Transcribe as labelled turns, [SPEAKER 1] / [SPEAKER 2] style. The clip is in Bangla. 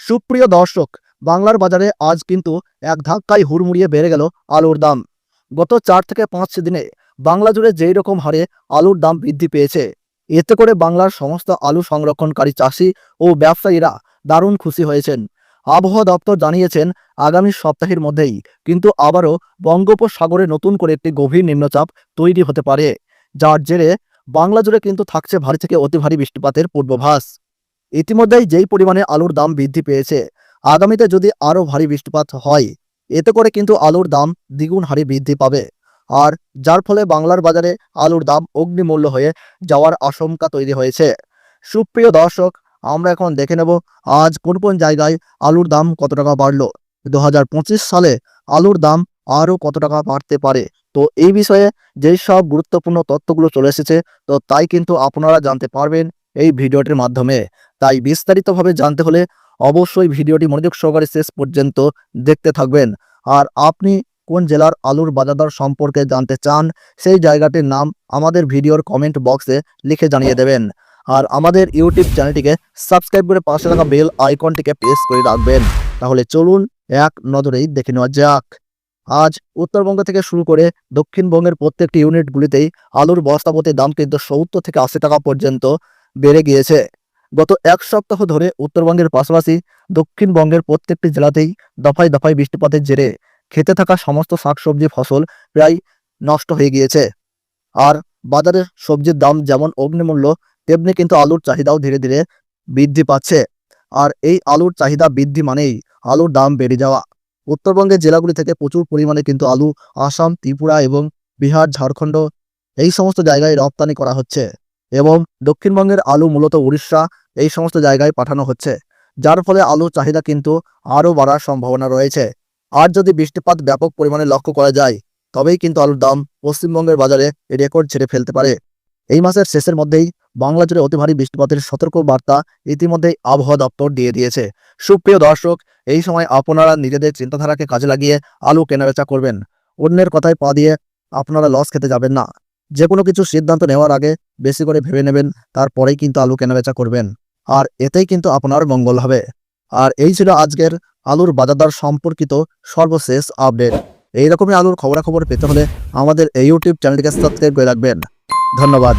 [SPEAKER 1] সুপ্রিয় দর্শক, বাংলার বাজারে আজ কিন্তু এক ধাক্কায় হুড়মুড়িয়ে বেড়ে গেল আলুর দাম। গত 4 থেকে 5 দিনে বাংলা জুড়ে যেই রকম হারে আলুর দাম বৃদ্ধি পেয়েছে, এতে করে বাংলার সমস্ত আলু সংরক্ষণকারী চাষি ও ব্যবসায়ীরা দারুণ খুশি হয়েছেন। আবহাওয়া দপ্তর জানিয়েছেন, আগামী সপ্তাহের মধ্যেই কিন্তু আবারও বঙ্গোপসাগরে নতুন করে একটি গভীর নিম্নচাপ তৈরি হতে পারে, যার জেরে বাংলা জুড়ে কিন্তু থাকছে ভারী থেকে অতি ভারী বৃষ্টিপাতের পূর্বাভাস। ইতিমধ্যেই যেই পরিমাণে আলুর দাম বৃদ্ধি পেয়েছে, আগামীতে যদি আরও ভারী বৃষ্টিপাত হয়, এতে করে কিন্তু আলুর দাম দ্বিগুণ হারে বৃদ্ধি পাবে। আর যার ফলে বাংলার বাজারে আলুর দাম অগ্নিমূল্য হয়ে যাওয়ার আশঙ্কা তৈরি হয়েছে। সুপ্রিয় দর্শক, আমরা এখন দেখে নেব আজ কোন কোন জায়গায় আলুর দাম কত টাকা বাড়লো। 2025 সালে আলুর দাম আরও কত টাকা বাড়তে পারে। তো এই বিষয়ে যেই সব গুরুত্বপূর্ণ তথ্যগুলো চলে এসেছে, তো তাই কিন্তু আপনারা জানতে পারবেন এই ভিডিওটির মাধ্যমে। তাই বিস্তারিতভাবে জানতে হলে অবশ্যই ভিডিওটি মনোযোগ সহকারে শেষ পর্যন্ত দেখতে থাকবেন। আর আপনি কোন জেলার আলুর বাজার দর সম্পর্কে জানতে চান, সেই জায়গাটির নাম আমাদের ভিডিওর কমেন্ট বক্সে লিখে জানিয়ে দেবেন। আর আমাদের ইউটিউব চ্যানেলটিকে সাবস্ক্রাইব করে পাশে থাকা বেল আইকনটিকে প্রেস করে রাখবেন। তাহলে চলুন এক নজরেই দেখে নেওয়া যাক। আজ উত্তরবঙ্গ থেকে শুরু করে দক্ষিণবঙ্গের প্রত্যেকটি ইউনিটগুলিতেই আলুর বস্তাপতির দাম কিন্তু 70 থেকে 80 টাকা পর্যন্ত বেড়ে গিয়েছে। গত এক সপ্তাহ ধরে উত্তরবঙ্গের পাশাপাশি দক্ষিণবঙ্গের প্রত্যেকটি জেলাতেই দফায় দফায় বৃষ্টিপাতের জেরে খেতে থাকা সমস্ত শাকসবজি ফসল প্রায় নষ্ট হয়ে গিয়েছে। আর বাজারে সবজির দাম যেমন অগ্নিমূল্য, তেমনি কিন্তু আলুর চাহিদাও ধীরে ধীরে বৃদ্ধি পাচ্ছে। আর এই আলুর চাহিদা বৃদ্ধি মানেই আলুর দাম বেড়ে যাওয়া। উত্তরবঙ্গের জেলাগুলি থেকে প্রচুর পরিমাণে কিন্তু আলু আসাম, ত্রিপুরা এবং বিহার, ঝাড়খণ্ড এই সমস্ত জায়গায় রপ্তানি করা হচ্ছে এবং দক্ষিণবঙ্গের আলু মূলত উড়িষ্যা এই সমস্ত জায়গায় পাঠানো হচ্ছে, যার ফলে আলুর চাহিদা কিন্তু আরও বাড়ার সম্ভাবনা রয়েছে। আর যদি বৃষ্টিপাত ব্যাপক পরিমাণে লক্ষ্য করা যায়, তবেই কিন্তু আলুর দাম পশ্চিমবঙ্গের বাজারে রেকর্ড ছেড়ে ফেলতে পারে। এই মাসের শেষের মধ্যেই বাংলা জুড়ে অতি ভারী বৃষ্টিপাতের সতর্ক বার্তা ইতিমধ্যেই আবহাওয়া দপ্তর দিয়ে দিয়েছে। সুপ্রিয় দর্শক, এই সময় আপনারা নিজেদের চিন্তাধারাকে কাজে লাগিয়ে আলু কেনাবেচা করবেন। অন্যের কথায় পা দিয়ে আপনারা লস খেতে যাবেন না। যে কোনো কিছু সিদ্ধান্ত নেওয়ার আগে বেশি করে ভেবে নেবেন, তারপরেই কিন্তু আলু কেনাবেচা করবেন। আর এতেই কিন্তু আপনার মঙ্গল হবে। আর এই ছিল আজকের আলুর বাজার দর সম্পর্কিত সর্বশেষ আপডেট। এইরকমই আলুর খবরাখবর পেতে হলে আমাদের এই ইউটিউব চ্যানেলটিকে সাবস্ক্রাইব করে রাখবেন। ধন্যবাদ।